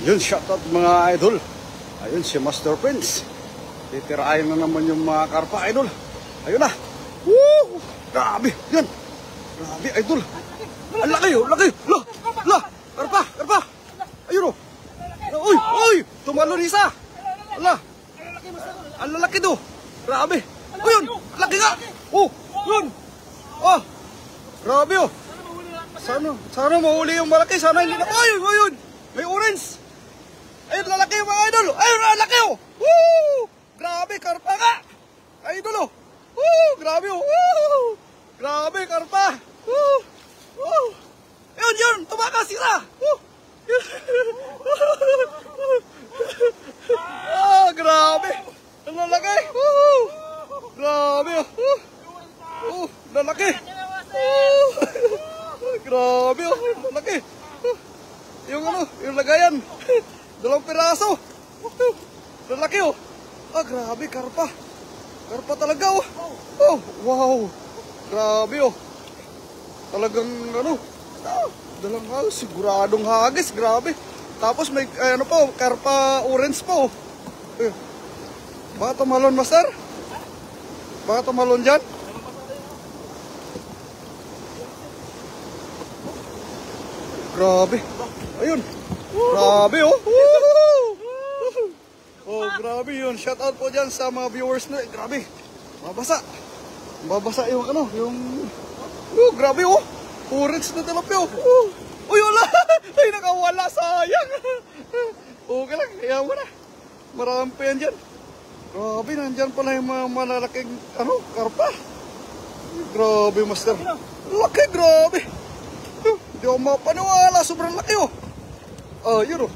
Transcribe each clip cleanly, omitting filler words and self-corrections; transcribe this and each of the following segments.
Yun, shoutout mga idol. Ayun si Master Prince. Titirahin na naman yung mga karpa idol. Ayun na. Woo! Grabe, yan. Grabe idol. Ang laki oh, laki. La, karpa, karpa. Ayun oh. Uy, uy, tumalon isa. Ala. Ang lalaki do. Grabe. Ayun, laki nga. Oh, yun. Oh. Grabe oh. Sana mahuli yung malaki. Sana hindi na. Ayun, ayun. May orange. Ayun, lalaki yung mga idol. Ayun, lalaki oh. Woo! Grabe, karpa nga. Idol oh. Woo! Grabe oh. Woo! Grabe, karpa. Woo! Woo! Ayun, yun. Tumakas sila. Woo! Ah, grabe. Ang lalaki. Woo! Grabe oh. Lalaki. Grabe oh. Lalaki. Yung ano, yung lagayan. 2 piraso. Lalaki oh. Ah, grabe, karpa. Karpa talaga oh. Oh, wow. Grabe oh. Talagang ano, dalang hagis, siguradong hagis, grabe. Tapos may ano pa, karpa orange pa oh. Baka tumalon, master? Baka tumalon dyan? Grabe. Ayun. Grabe oh. Oh, grabe yun. Shout out po dyan sa mga viewers na. Grabe. Mabasa. Mabasa yung ano, yung... Oh, grabe oh. Orange na tilapia oh. Uy, wala. Ay, nakawala. Sayang. Okay lang. Kaya mo na. Marami pa yan dyan. Grabe, nandyan pala yung mga malalaking ano, karpa. Grabe, master. Laki, grabe. Hindi ako mapaniwala. Sobrang laki oh. Ah, yun oh.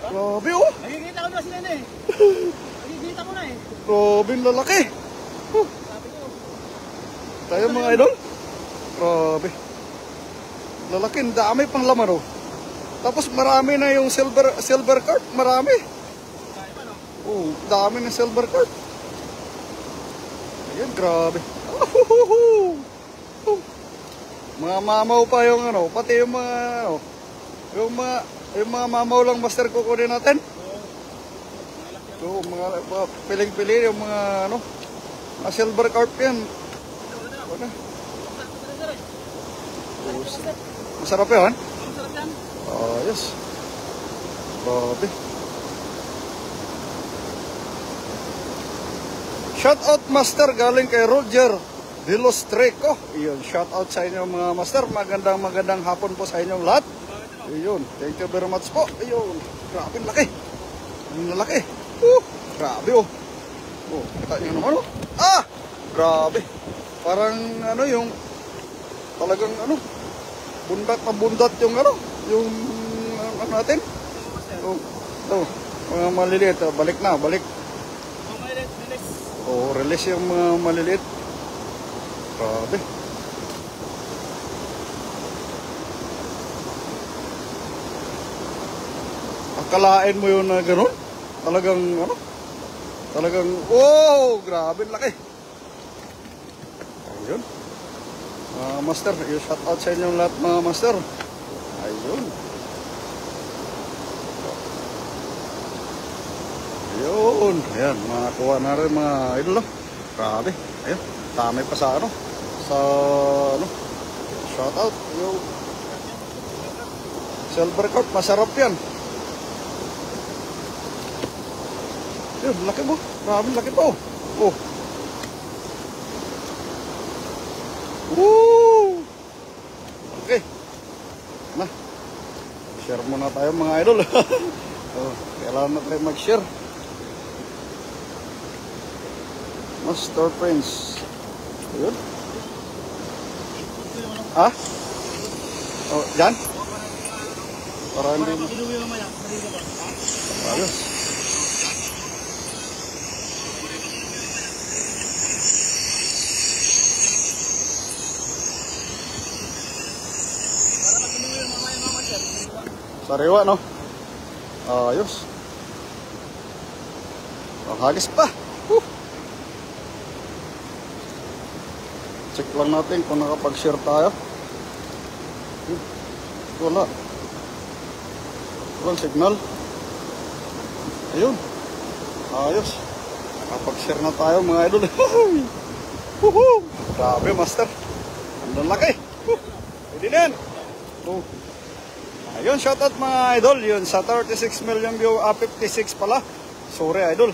Grabe oh. Nakikita ko na sila na eh. Nakikita ko na eh. Grabe, lalaki. Tayo mga idol. Grabe. Lalaki, dami pang laman oh. Tapos marami na yung silver carp, marami. Oh, dami ng silver carp. Ayan, grabe. Mga mamaw pa yung ano, pati yung mga ano, yung mga mamaw lang master kukunin natin. So, mga piling-pili yung mga ano, mga silver carp yan. Ano? Masarap yun? Oh, yes. Grabe. Shout out master galing kay Roger De Los Treco. Iyon, shout out sa inyo mga master. Magandang hapon po sa inyong lahat. Iyon, thank you very much po. Iyon, grabe laki. Ang lalaki. Grabe oh. Oh, kita niyo naman oh. Ah! Grabe. Parang ano yung talagang ano, bundat na bundat yung ano, yung ano natin. Oh, mga maliliit. Balik na, balik. Oh, release yung mga maliliit. Grabe. Akalain mo yun na gano'n? Talagang ano? Talagang, oh, grabe laki. Ayun. Master, shout out sa inyong lahat mga master. Ayun. Ayun. Ayan, makakuha na rin mga idol. Grabe. Ayun. Dami pa sa ano. Sa ano. Shout out. Yung silver carp. Masarap yan. Ayun, laki mo. Grabe, laki po. Oh. Woo! Okay. Na. Share muna tayo mga idol. Oh, kailangan na tayo mag-share. Master Prince. Ayun. Ha? Oh, dyan? Para hindi mo. Ayos. Sariwa, no? Ayos. Hagis pa. Check lang natin kung nakapag-share tayo. Wala. Walang signal. Ayun. Ayos. Nakapag-share na tayo mga idol. Woohoo! Grabe, master. Ang laki. Pwede na yan. Oh. Ayun, shoutout mga idol. Yun, sa 36 million view, 56 pala. Sorry, idol.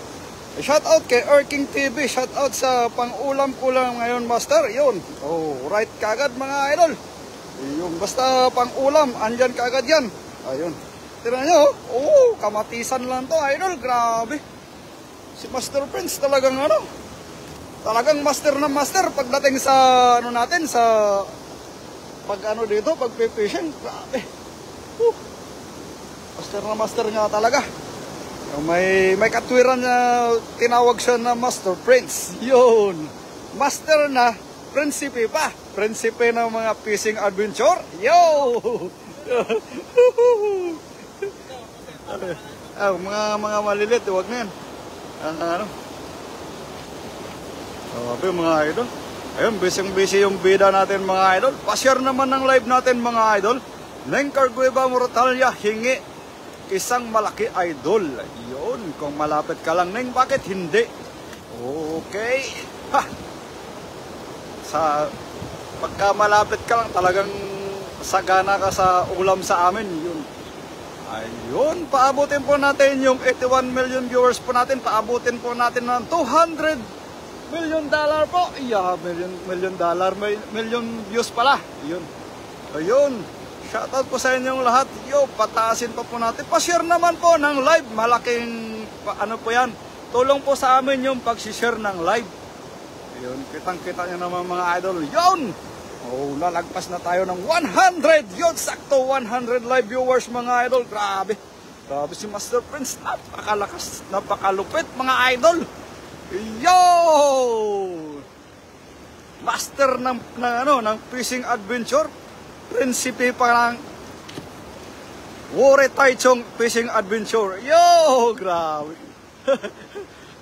Shoutout kay Erking TV. Shoutout sa pang-ulam ko lang ngayon, master. Yun. Oh, right kagad mga idol. Yung basta pang-ulam, andyan kagad yan. Ayun. Tira nyo, oh, kamatisan lang to, idol. Grabe. Si Master Prince talagang ano, talagang master na master pagdating sa ano natin, sa pag ano dito, pag fishing. Grabe. Master na master nga talaga. May katwiran na tinawag siya na Master Prince. Yun. Master na prinsipe pa. Prinsipe ng mga fishing adventure. Yo! mga malilit, huwag na yan. Ano? Sabi mga idol. Ayun, busy yung bida natin mga idol. Pa-share naman ng live natin mga idol. Neng Cargueva Mortalia, hingi isang malaki idol. Yun, kung malapit ka lang, Neng, bakit hindi? Okay. Ha! Pagka malapit ka lang, talagang sagana ka sa ulam sa amin. Yun. Ayun, paabutin po natin yung 81 million viewers po natin. Paabutin po natin ng $200 million po. Yeah, million views pala. Ayun. Ayun. Shoutout po sa inyong lahat. Yo, pataasin pa po natin. Pa-share naman po ng live. Malaking, ano po yan. Tulong po sa amin yung pag-share ng live. Ayun, kitang-kita nyo naman mga idol. Yun! Oh, lalagpas na tayo ng 100. Yun, sakto 100 live viewers mga idol. Grabe. Grabe si Master Prince. Napakalakas, napakalupit mga idol. Yo! Master ng fishing adventure. Prinsipe pa ng Wore Taichung Fishing Adventure. Yo! Grabe.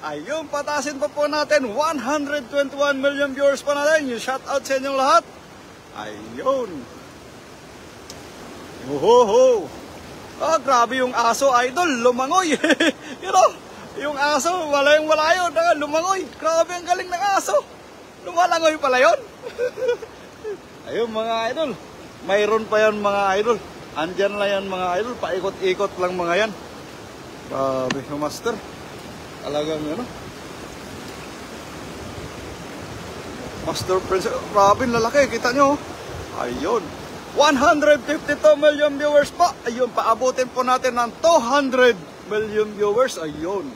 Ayun, patasin pa po natin. 121 million viewers pa natin. Yung shoutout sa inyong lahat. Ayun. Ohoho. Ah, grabe yung aso, idol. Lumangoy. You know, yung aso, wala yun. Lumangoy. Grabe ang galing ng aso. Lumalangoy pala yun. Ayun mga idol. Mayroon pa yan mga idol. Andyan lang yan mga idol. Paikot-ikot lang mga yan. Grabe yung master. Talagang ano. Master Prince. Grabe lalaki. Kita nyo. Ayun. 152 million viewers po. Ayun. Paabutin po natin ng 200 million viewers. Ayun.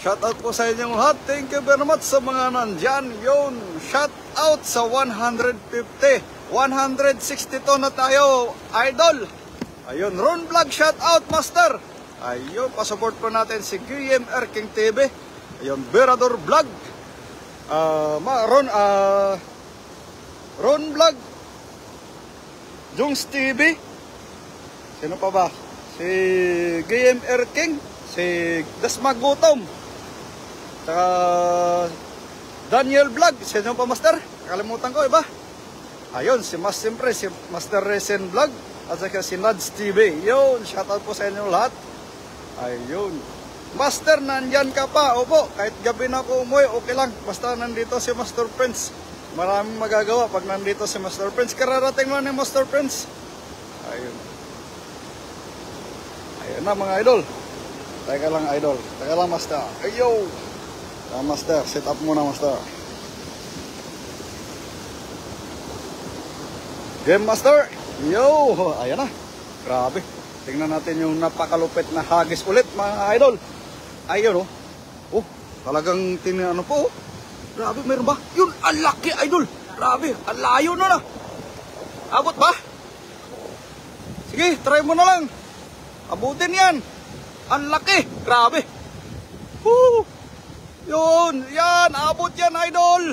Shoutout po sa inyong lahat. Thank you very much sa mga nandyan. Yun. Shoutout sa 150. 162 na tayo. Idol. Ayun. Ron Vlog. Shoutout Master. Ayun. Pasupport po natin si Guillem Erking TV. Ayun. Berador Vlog. Ron Vlog, Jungs TV, sino pa ba? Si Guillem Erking, si Dasmag Gutom, saka Daniel Vlog, sino pa master? Nakalimutan ko, iba? Ayun, siyempre, si Master Resen Vlog, at saka si Nads TV. Yun, shoutout po sa inyo lahat. Ayun. Master, nandyan ka pa. Opo, kahit gabi na ako umuwi, okay lang. Basta nandito si Master Prince. Maraming magagawa pag nandito si Master Prince. Kararating lang ni Master Prince. Ayun. Ayun na mga idol. Teka lang idol. Teka lang master. Ayo. Master, set up muna master. Game master. Yo. Ayan na. Grabe. Tingnan natin yung napakalupit na hagis ulit mga idol. Ayun oh. Oh, talagang ano po oh. Grabe, meron ba? Yun, ang laki idol. Grabe, ang layo na na. Abot ba? Sige, try mo na lang. Abutin yan. Ang laki, grabe. Yun, yan, abot yan idol.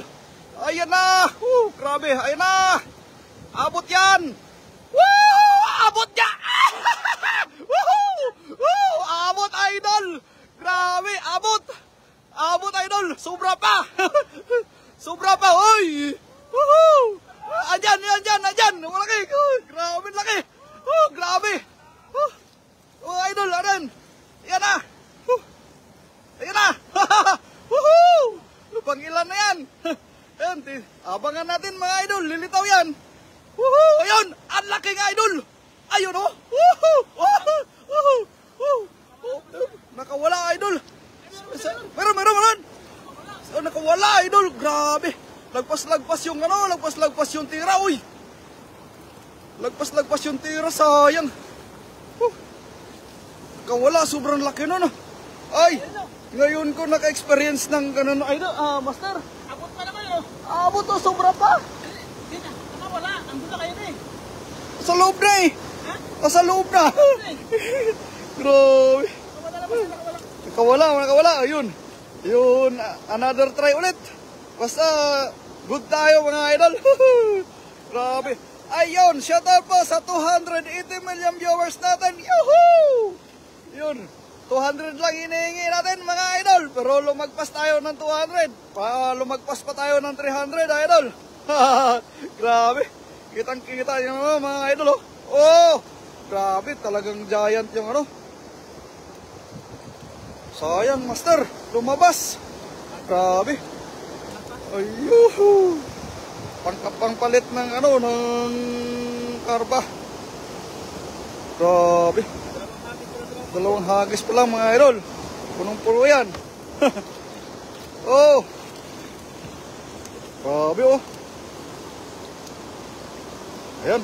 Ayan na. Grabe, ayan na. Abot yan. Woo! Abot yan. Abot idol. Grabe, abot. Abot idol, sobra pa. Sobra pa, oy. Andyan. Malaki. Grabe laki. Grabe. Abangan natin mga idol, lilitaw yan. Woohoo! Ayun, ang laki nga idol. Ayun oh. Woohoo! Woohoo! Woohoo! Woohoo! Nakawala idol. Meron. So, nakawala idol, grabe. Lagpas yung ano, lagpas yung tira, uy. Lagpas yung tira, sayang. Nakawala, sobrang laki nun. Ay, ngayon ko naka-experience ng ganun idol, master. Abot pa naman yun. Abot to, sobra pa. Hindi na, wala. Andun na kayo na eh. Sa loob na eh. Ha? Sa loob na. Grabe. Nakawala. Ayun. Yun, another try ulit. Basta, good tayo mga idol. Grabe. Ayun, shout out po sa 280 million viewers natin. Yuhuu! Yun, 200 lang hinihingi natin mga idol. Pero lumagpas tayo ng 200. Lumagpas pa tayo ng 300 idol. Grabe. Kitang-kita yung mga idol. Oh, grabe. Talagang giant yung ano. Sayang, master. Lumabas. Grabe. Ayuhu. Pangpalit ng ano, ng karba. Grabe. Dalawang hagis pa lang mga idol. Punong-puno yan. Oh. Grabe oh. Ayan.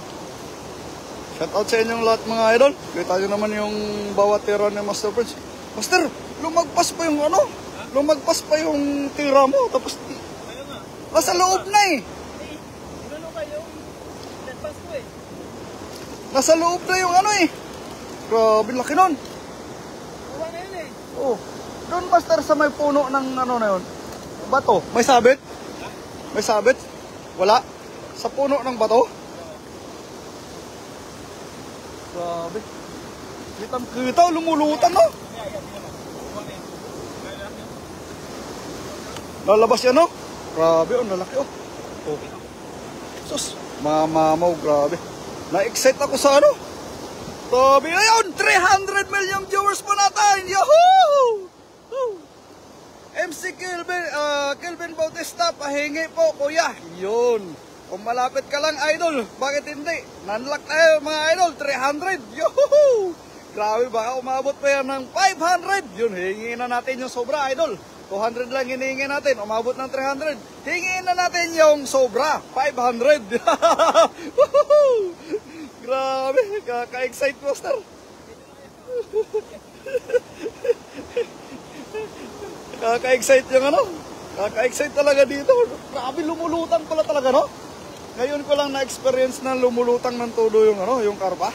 Shout out sa inyong lahat mga idol. Kita nyo naman yung bawat tira ni Master Prince. Master, lumagpas pa yung ano? Lumagpas pa yung tira mo. Tapos, nasa loob na eh. Ano kayo? Nagpas ko eh. Nasa loob na yung ano eh. Grabe, laki nun. Uwa na yun eh. Oh. Doon master sa may puno ng ano na yun. Bato. May sabit? May sabit? Wala. Sa puno ng bato? Grabe. Kitang-kita, lumulutan no? Lalabas yan no? Grabe oh, lalaki oh. Oh. Sus, mamamaw, grabe. Na-excite ako sa ano? Grabe, ayun, 300 million viewers po natin. Yahoo! MC Kelvin Bautista, pahingi po, kuya. Yun. Kung malapit ka lang, idol, bakit hindi? Nanlock tayo, mga idol, 300. Yahoo! Grabe, baka umabot pa yan ng 500. Yun, hingin na natin yung sobra, idol. 200 lang hinihingi natin, umabot ng 300. Hingin na natin yung sobra, 500. Grabe, kaka-excite, master. Kaka-excite yung ano. Kaka-excite talaga dito. Grabe, lumulutang pala talaga, no? Ngayon ko lang na-experience na lumulutang ng todo yung ano, yung karpa.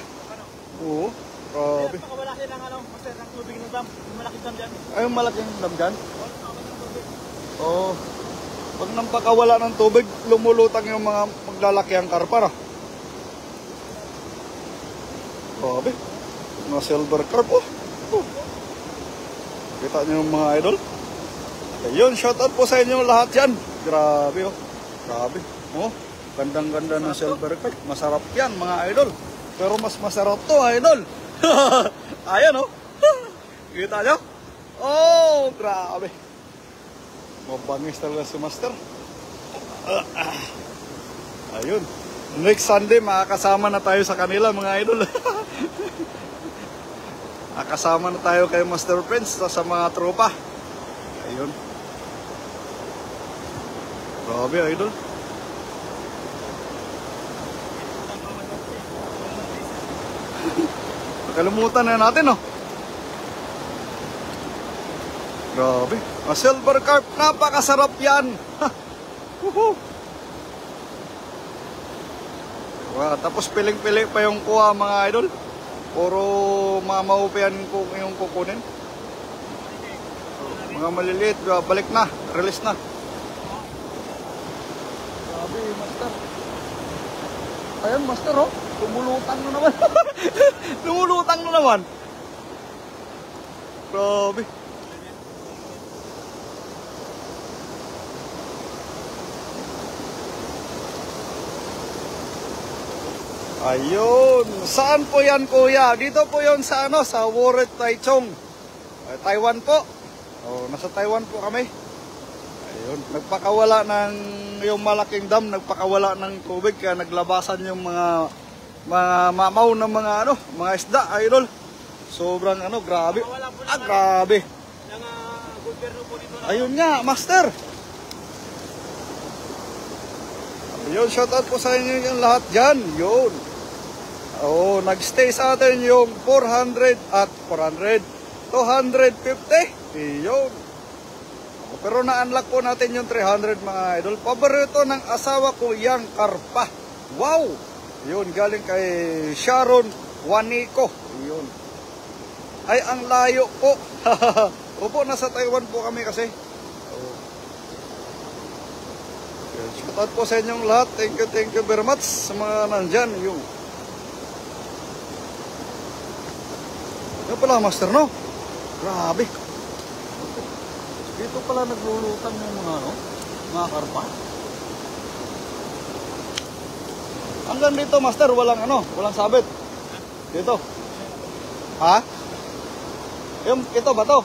Oo, grabe. Pakawala kayo ng ano, master, ng tubig ng dam. Yung malaking dam dyan. Ay, yung malaking dam dyan? Oo. Pag nampakawala ng tubig, lumulutang yung mga maglalaki ang karpa, no? Grabe. Mga silver carp, oh. Kita nyo yung mga idol? Ayun, shoutout po sa inyo lahat yan. Grabe, oh. Grabe. Oh, gandang-ganda ng silver carp. Masarap yan, mga idol. Pero mas masarap to, idol. Ayan, oh. Kita nyo? Oh, grabe. Mabangis talaga si master. Ayun. Next Sunday, makakasama na tayo sa kanila, mga idol. Makakasama na tayo kay Master Prince sa mga tropa. Ayun. Grabe, idol. Nakalimutan na natin, oh. Grabe. A silver carp, napakasarap yan. Tapos piling-piling pa yung kuha, mga idol. Puro mamaw pa yan yung kukunin. Mga maliliit, balik na, release na. Grabe, master. Ayan, master, oh. Lumulutang na naman. Lumulutang na naman. Grabe. Ayun. Saan po yan, kuya? Dito po yon sa ano, sa Wuret, Taichung. Taiwan po. Oh, nasa Taiwan po kami. Ayun, nagpakawala ng yung malaking dam, nagpakawala ng tubig kaya naglabasan yung mga mamaw ng mga mga isda, idol. Sobrang grabe. Grabe. Ng gobyerno po dito na. Ayun nga, master. Ayun, shoutout po sa inyo yung lahat dyan. Yun. Oo, nagstay sa atin yung 400 at 400. 250. Ayun. Pero na-unlock po natin yung 300 mga idol. Paborito ng asawa ko yung karpa. Wow! Yun, galing kay Sharon Juanico. Yun. Ay, ang layo po. Opo, nasa Taiwan po kami kasi. Shoutout po sa inyong lahat. Thank you very much sa mga nandyan. Yung pala, master, no? Grabe. Dito pala naglulutan yung mga karpa. Hanggang dito, master, walang walang sabit. Dito. Ha? Ito ba to?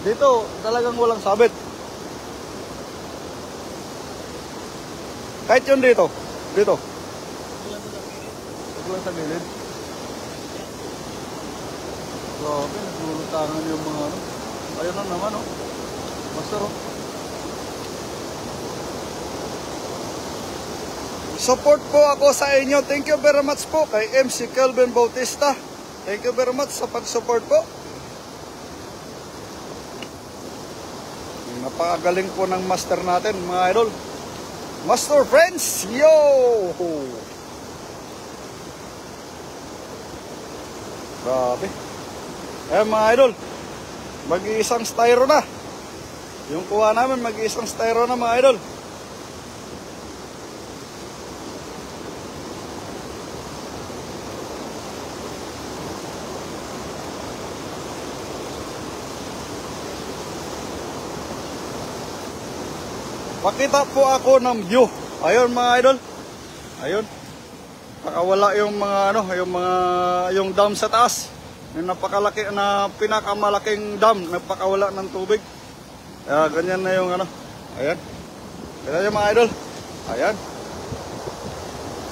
Dito, talagang walang sabit. Kahit yun dito. Dito. Ito lang sa gilid. Grabe, naglulutangan yung mga Ayun na naman, Master, Support po ako sa inyo. Thank you very much po kay MC Kelvin Bautista. Thank you very much sa pag-support po. Napakagaling po ng master natin, mga idol. Master friends, yo! Grabe. Mga idol, mag-iisang styro na. Yung kuha namin, mag-iisang styro na, mga idol. Pakita po ako ng view. Ayun, mga idol. Ayun. Pakawala yung mga yung dam sa taas. Yung napakalaki na pinakamalaking dam, nagpakawala ng tubig. Kaya ganyan na yung Ayan. Kita nyo, mga idol. Ayan.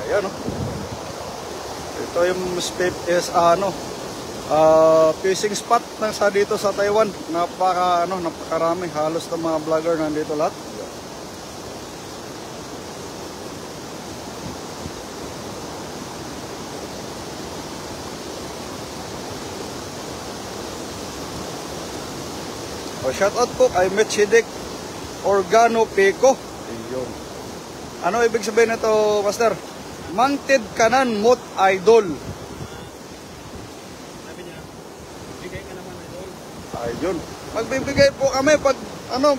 Ayan, Ito yung fishing spot dito sa Taiwan. Napakarami. Halos ng mga vlogger nandito lahat. Shoutout po kay Mechidik Organo Pico. Ayun. Ano ibig sabihin nito, master? Mangtid kanan mot idol. Sabi niya, bigay ka naman, idol. Ayun. Magbibigay po kami pag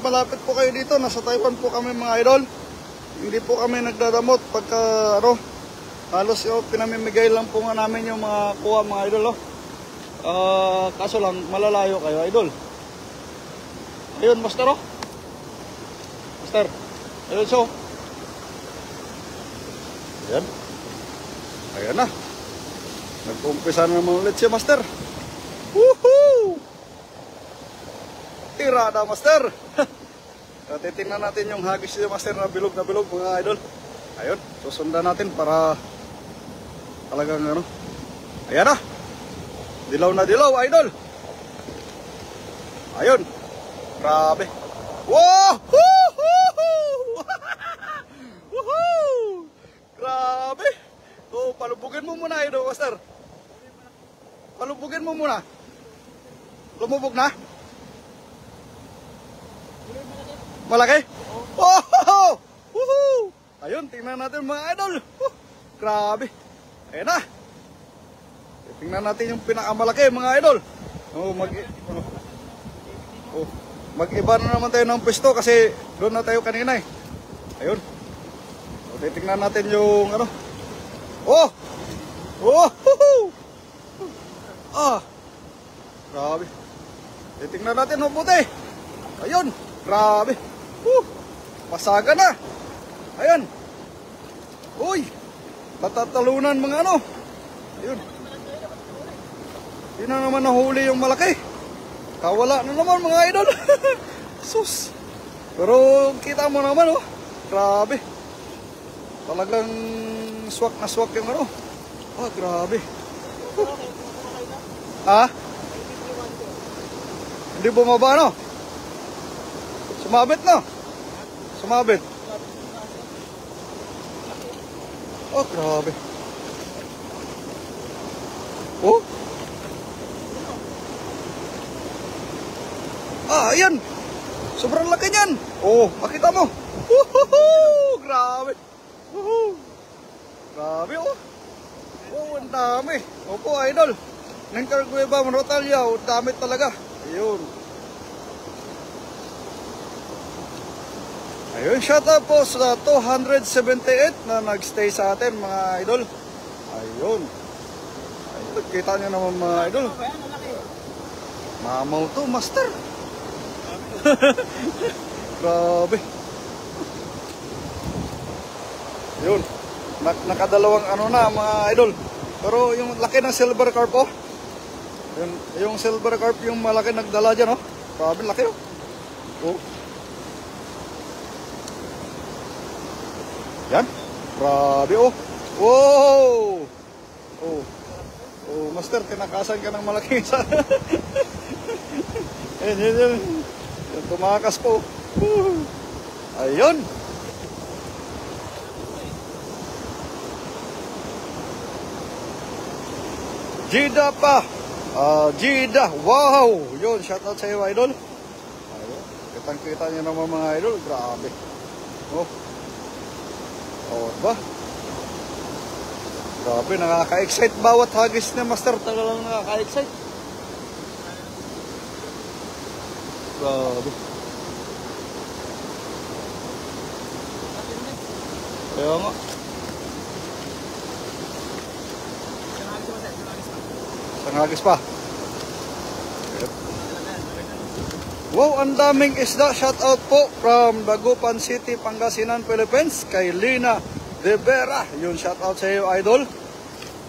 malapit po kayo dito. Nasa Taiwan po kami, mga idol. Hindi po kami nagdadamot pagka halos pinamimigay lang po nga namin yung mga kuha, mga idol. Kaso lang malalayo kayo, idol. Ayun, master, Master. Ayun, Ayan. Ayan na. Nag-umpisa na naman ulit siya, master. Woohoo! Tirada, master. Titingnan natin yung hagis niya, master, na bilog, mga idol. Ayun, susundan natin para talagang Ayan na. Dilaw na dilaw, idol. Ayun. Grabe. Wow! Woohoo! Woohoo! Grabe. Palubugin mo muna, idol, master. Palubugin mo muna. Lumubog na? Malaki? Oh! Woohoo! Ayun, tingnan natin, mga idol. Grabe. Ayan na. Tingnan natin yung pinakamalaki, mga idol. Mag-iba na naman tayo ng pwesto kasi doon na tayo kanina eh. Ayun. Titingnan natin yung Oh! Grabe. Titingnan natin mabuti. Ayun. Grabe. Pasaga na. Ayun. Uy. Tatatalunan mga Ayun. Hindi na naman nahuli yung malaki. Kawala na naman, mga idol. Sus. Pero kita mo naman, oh. Grabe. Talagang swak na swak yung ano. Oh, grabe. Ha? Hindi bumaba, no? Sumabit, no? Sumabit. Oh, grabe. Oh? Ah, ayan. Sobrang laki niyan. Oh, makita mo. Woohoo! Grabe. Woohoo! Grabe, oh. Oh, ang dami. Opo, idol. Nang Cargueva, Monrotalia, oh, dami talaga. Ayun. Ayun, shout out po sa 278 na nagstay sa atin, mga idol. Ayun. Ayun, kita nyo naman, mga idol. Mamaw to, master. Grabe. Yun. Nakadalawang ano na, mga idol. Pero yung laki ng silver carp, oh. Yung silver carp, yung malaki nagdala dyan, oh. Grabe, laki, oh. Oh. Yan. Grabe, oh. Wow. Oh. Oh, master, tinakasan ka ng malaki isa. Yan. Tumakas po. Ayun. Jida pa. Jida. Wow. Yun, shout out sa iyo, idol. Ayun. Kitang-kita niyo naman, mga idol. Grabe. Oh. Oh, ba? Grabe, nakaka-excite bawat hagis na master. Talagang nakaka-excite. Grabe. Kaya nga. Sangagis pa. Wow, ang daming isda. Shout out po from Dagupan City, Pangasinan, Philippines. Kay Lina De Vera. Yun, shout out sa iyo, idol.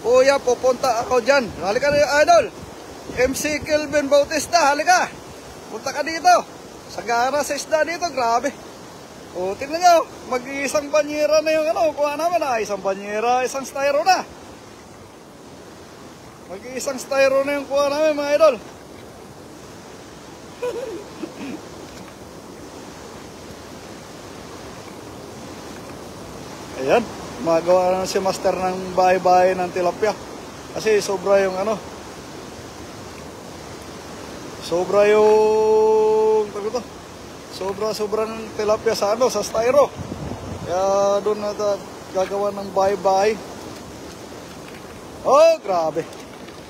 Kuya, pupunta ako dyan. Halika na, idol. MC Kelvin Bautista, halika. Punta ka dito. Sagara sa isda dito, grabe. O, tingnan nyo. Mag-iisang banyera na yung ano. Kuha naman na. Isang banyera, isang styro na. Mag-iisang styro na yung kuha namin, mga idol. Ayan. Magawa na si master ng bahay-bahay ng tilapia. Kasi sobra yung ano. Sobra yung sobra ng tilapia sa ano, sa styro. Kaya doon na gagawa ng bahay-bahay. Oh, grabe.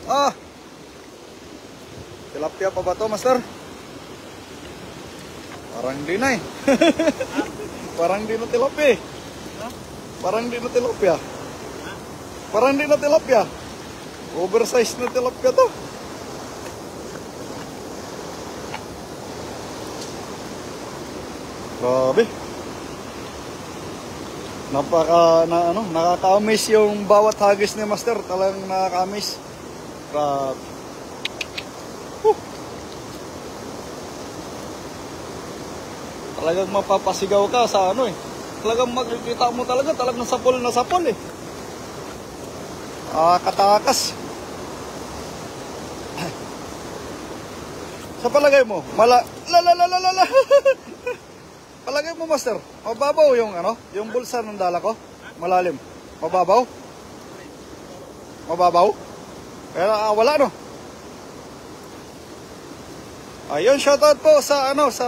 Ah. Tilapia pa ba to, master? Parang di na eh. Parang di na tilapia eh. Parang di na tilapia. Parang di na tilapia. Oversize na tilapia to. Grabe. Nakaka-amaze yung bawat hagis ni master. Talagang nakaka-amaze. Grabe. Talagang mapapasigaw ka sa ano eh. Talagang makikita mo talagang sapol na sapol eh. Katakas. Sa palagay mo, palagay mo, master, mababaw yung ano, yung bulsa ng dala ko? Malalim. Mababaw? Mababaw? Kaya wala no. Ayun, shoutout po sa ano, sa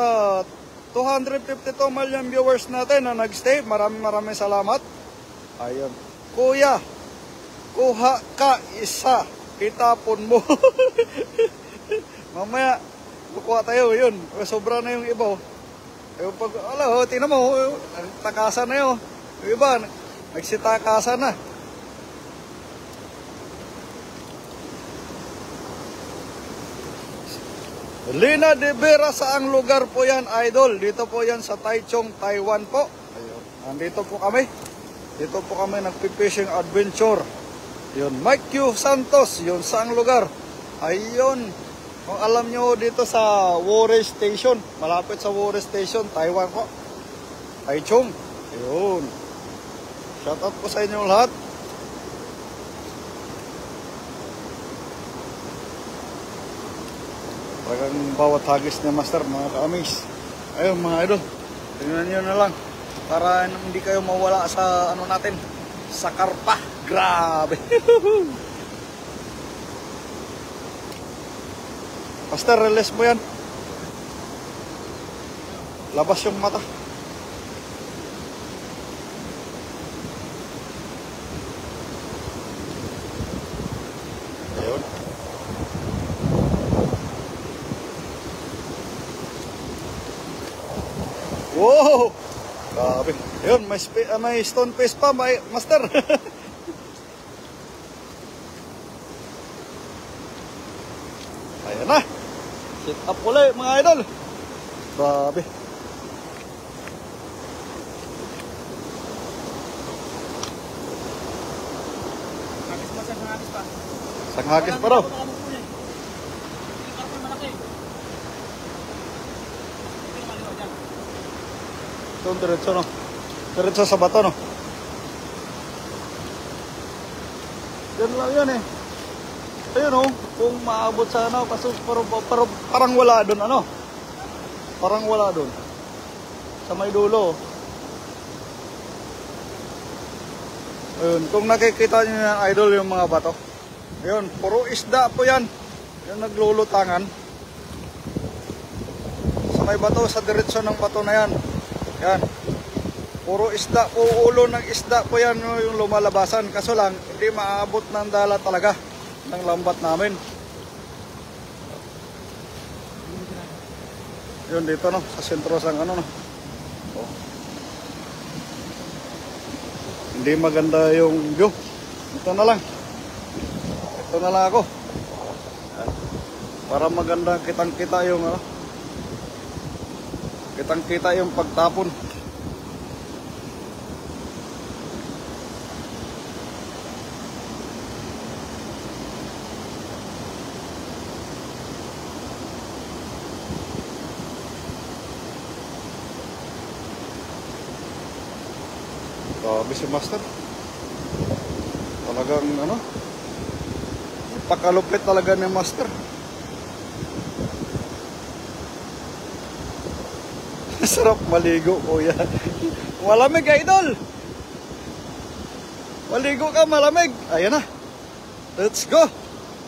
252 million viewers natin na nagstay. Maraming salamat. Ayun. Kuya, kuha ka isa. Itapon mo. Mamaya, kukuha tayo. Yun. Sobra na yung iba. Yung pag, tinan mo, takasan na yun. Yung iba, nagsitakasan na. Lina De Vera, saang lugar po yan, idol? Dito po yan sa Taichung, Taiwan po. Ayun. Nandito po kami. Dito po kami nagpipishing adventure. Yun, Mike Q Santos. Yun, saang lugar? Ayun. Kung alam nyo dito sa Warren Station, malapit sa Warren Station, Taiwan ko. Taichung. Ayun. Shout out po sa inyo lahat. Talagang bawat hagis ni Master, mga ka-amis. Ayun mga idol, tingnan nyo na lang. Para hindi kayo mawala sa ano natin, sa karpa. Grabe. Master, release mo yan. Labas yung mata. Ayun. Wow! Grabe. Ayun, may stone face pa, may Master. Ayan na. Sit up ulit mga idol. Grabe. Hagis pa, sir. Hagis pa. Sanghagis pa raw. Yung karpa malaki. Ito naman liwa dyan. Ito, diretso no. Diretso sa bato no. Yan lang yan eh. Ayun oh, kung maabot sa ano, kaso parang wala doon ano. Parang wala doon. Sa may dulo. Ayun, kung nakikita niyo yan idol yung mga bato. Ayun, puro isda po yan. Yung naglulutangan. Sa may bato, sa diretsyon ng bato na yan. Yan. Puro isda po, ulo ng isda po yan yung lumalabasan. Kaso lang, hindi maabot ng dala talaga ng lambat namin. Yun dito no, sa sentro sang ano no. Oh. Hindi maganda yung view. Ito na lang. Ito na lang ako. Para maganda kitang-kita yung ano. Kitang-kita yung pagtapon. Grabe si Master. Talagang ano, pakalupit talaga ni Master. Sarap maligo kuya. Malamig idol. Maligo ka malamig. Ayan na. Let's go.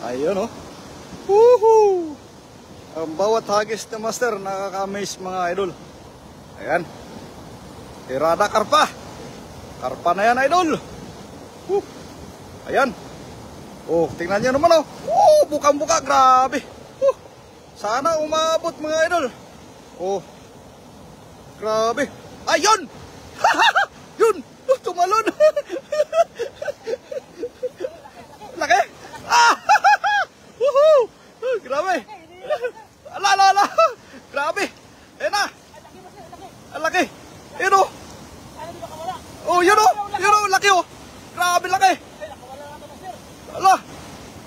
Ayun oh. Woohoo. Ang bawat hagis ni Master nakaka-amaze mga idol. Ayan. Tirada karpa. Karpa na yan, idol. Ayan. Oh, tingnan nyo naman, oh. Bukang-buka. Grabe. Sana umabot, mga idol. Oh. Grabe. Ayun! Yun! Tumalon. Laki. Woohoo! Grabe. Ala. Grabe. Ayan na. Ang laki. Ayan, oh. Oh, yun oh, laki oh. Grabe laki. Ala.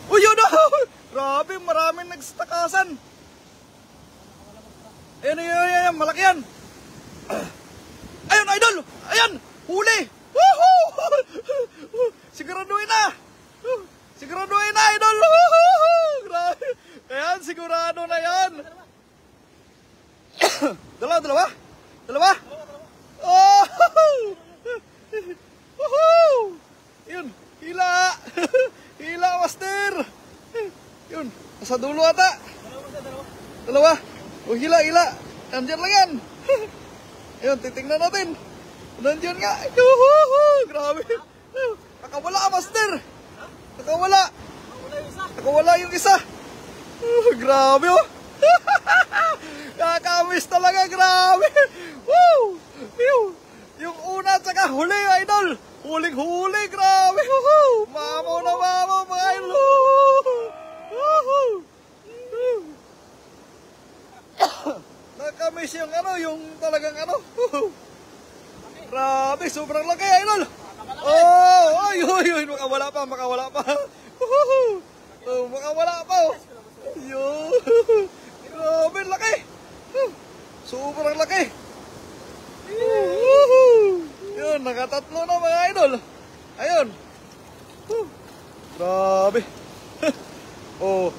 Oh, yun oh. Grabe, maraming nagsitakasan. Ayan, malaki yan. Ayun, idol. Ayan, huli. Woohoo! Siguraduhin na. Siguraduhin na, idol. Woohoo! Grabe. Ayan, sigurado na yan. Dalawa? Oh! Woohoo! Yun, hila! Hila, Master! Yun, nasa dulo ata. Dalawa. Oh, hila. Nandyan lang yan. Ayun, titingnan natin. Nandyan nga. Woohoo! Grabe. Nakawala, Master. Nakawala yung isa. Grabe, oh. Kakamiss talaga, grabe. Woo! Yung una at saka huli, idol. Huling-huli, grabe. Mamaw na mamaw, mga idol. Nakamiss yung ano, yung talagang ano. Grabe, sobrang laki, idol. Oh, ay, makawala pa. Oh, makawala pa. Yun. Grabe, laki. Sobrang laki. Yun, nakatatlo na mga idol. Ayun. Grabe. Oh.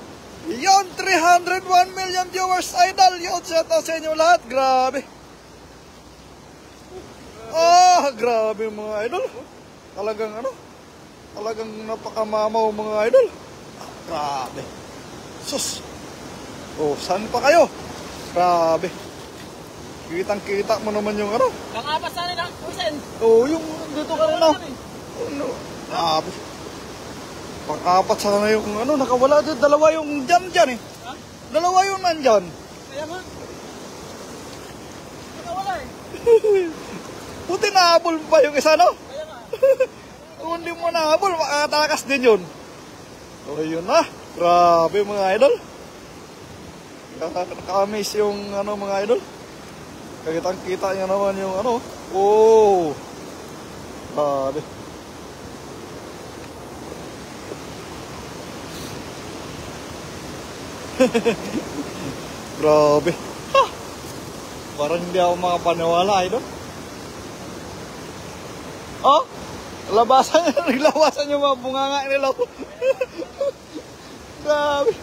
Yun, 301 million viewers, idol. Yun, shout out sa inyo lahat. Grabe. Grabe mga idol. Talagang ano? Talagang napakamamaw mga idol. Grabe. Sus. Oh, saan pa kayo? Grabe. Kitang-kita mo naman yung ano. Nakapas na rin ang percent. Oh, yung dito ka rin oh. Ano? Grabe. Pang-apat sana yung ano, nakawala dyan. Dalawa yung dyan eh. Ha? Dalawa yung nandyan. Kaya nga. Nakawala eh. Buti nahabol pa yung isa, no? Kaya nga. Kung hindi mo nahabol, makakatakas din yun. So, yun na. Grabe mga idol. Nakaka-amaze yung ano mga idol. Kitang-kita niya naman yung ano. Oh. Grabe. Grabe. Ha! Parang hindi ako makapaniwala, idol. Oh! Naglabasan yung mga bunganga nila. Grabe.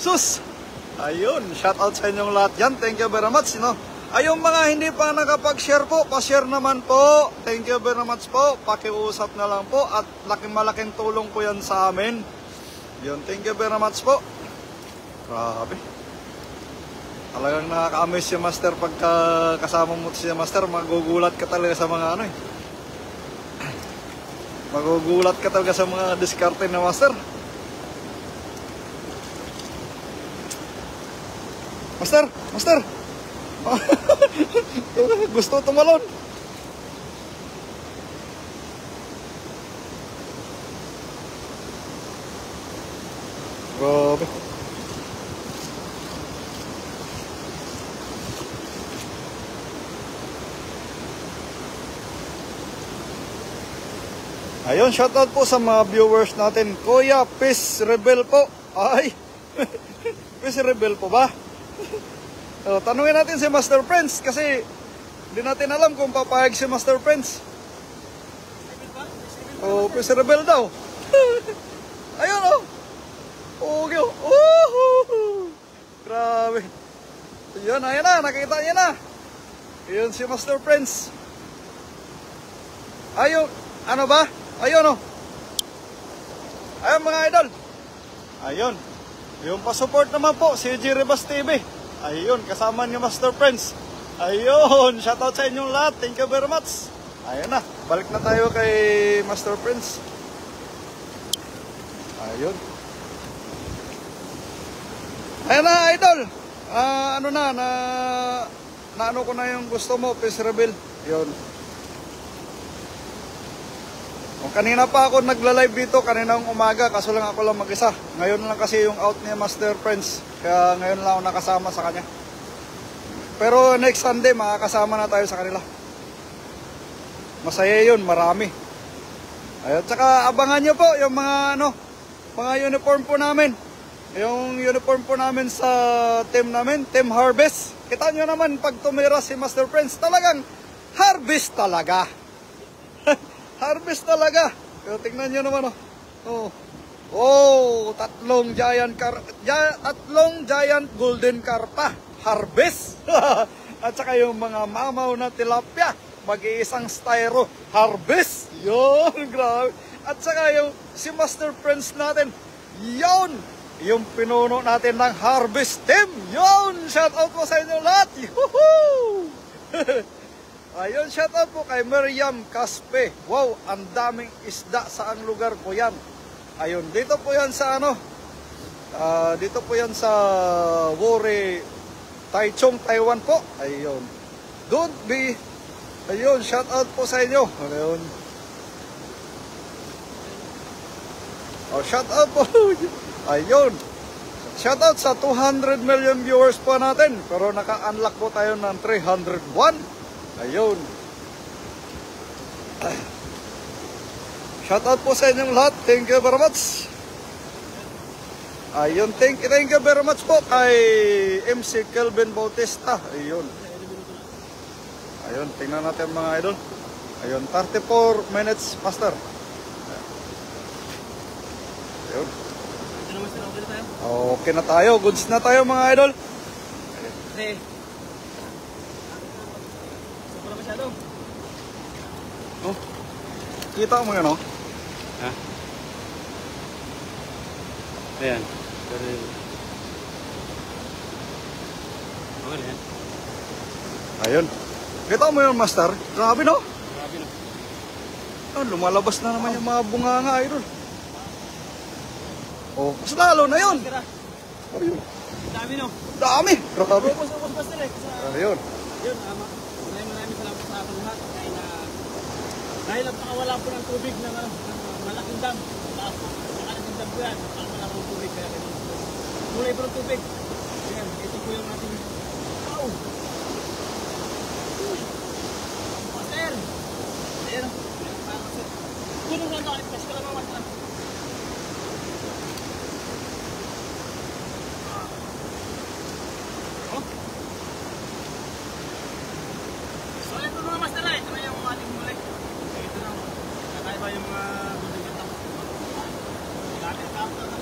Sus! Ayun, shout out sa inyong lahat dyan. Thank you very much, you know. Ayun mga hindi pa nakapag-share po, pa-share naman po. Thank you very much po. Pakiusap na lang po at malaking tulong po yan sa amin. Yun, thank you very much po. Grabe. Talagang nakaka-amaze si Master pagka kasama mo si Master, magugulat ka talaga sa mga ano eh. Magugulat ka talaga sa mga diskarte na Master. Master! Gusto tumalon. Grabe. Ayun, shoutout po sa mga viewers natin. Kuya, Peace Rebel po. Ay, Peace Rebel po ba? So, tanungin natin si Master Prince kasi hindi natin alam kung papayag si Master Prince. Oh, Peace Rebel daw. Ayun oh. Okay oh. Grabe. Ayun, ayun na, nakita niya na. Ayun si Master Prince. Ayun, ano ba? Ayun oh. Ayun mga idol. Ayun. Yung pa-support naman po si Jiribas TV. Ayun, kasama niyo Master Prince. Ayun, shoutout sa inyong lahat. Thank you very much. Ayun na, balik na tayo kay Master Prince. Ayun. Ayun na, idol. Ano ko na yung gusto mo, Peace Rebel. Yun. Kanina pa ako nagla-live dito, kaninang umaga, kaso lang ako lang mag-isa. Ngayon lang kasi yung out ni Master Prince, kaya ngayon lang ako nakasama sa kanya. Pero next Sunday, makakasama na tayo sa kanila. Masaya yun, marami. Ayun, tsaka abangan nyo po yung mga uniform po namin. Yung uniform po namin sa team namin, Team Harvest. Kita nyo naman pag tumira si Master Prince, talagang harvest talaga. Harvest talaga. Pero tingnan nyo naman tatlong giant golden carpa. Harvest. At saka yung mga mamaw na tilapia. Mag-iisang styro. Harvest. Yun, grabe. At saka yung si Master Prince natin. Yun. Yung pinuno natin ng Harvest Team. Yun. Shout out po sa inyo lahat. Yuhuu. Ayun, shoutout po kay Miriam Caspe. Wow, ang daming isda. Saang lugar po yan? Ayun, dito po yan sa dito po yan sa Wori, Taichung, Taiwan po. Ayun. Don't be. Ayun, shoutout po sa inyo. Ayun. Oh, shoutout po. Ayun. Shoutout sa 200 million viewers po natin. Pero naka-unlock po tayo ng 301. Ayun. Shout out po sa inyong lahat. Thank you very much. Ayun, thank you very much po kay MC Kelvin Bautista. Ayun. Ayun, tingnan natin mga idol. Ayun, 34 minutes, master. Ayun. Ito naman sila, okay na tayo? Okay na tayo, goods na tayo mga idol. Kasi, sobra masyado. Oh, kita mo yun, oh. Ha? Ayan. Okay na yan. Ayun. Kita mo yun, master. Grabe, no? Grabe no. Ah, lumalabas na naman yung mga bunganga, idol. Oh, mas lalo na yun. Tira. Ayun. Dami no. Dami. Grabe. Ubus ba sila? Ayun. Yun, maraming salamat sa akin lahat. Dahil napakawala po ng tubig ng malaking dam. Malaking dam po yan. Napakawala po ng tubig. Kaya mulay po ng tubig. Ayan, ito po yung ating... Wow! Master! Ayan. Puno na ito. Ipes ka lang naman. So ito mga master na. Ito na yung ating mulay. Ito na. Nakaiba yung mga tubig na tapos. Gamit ka.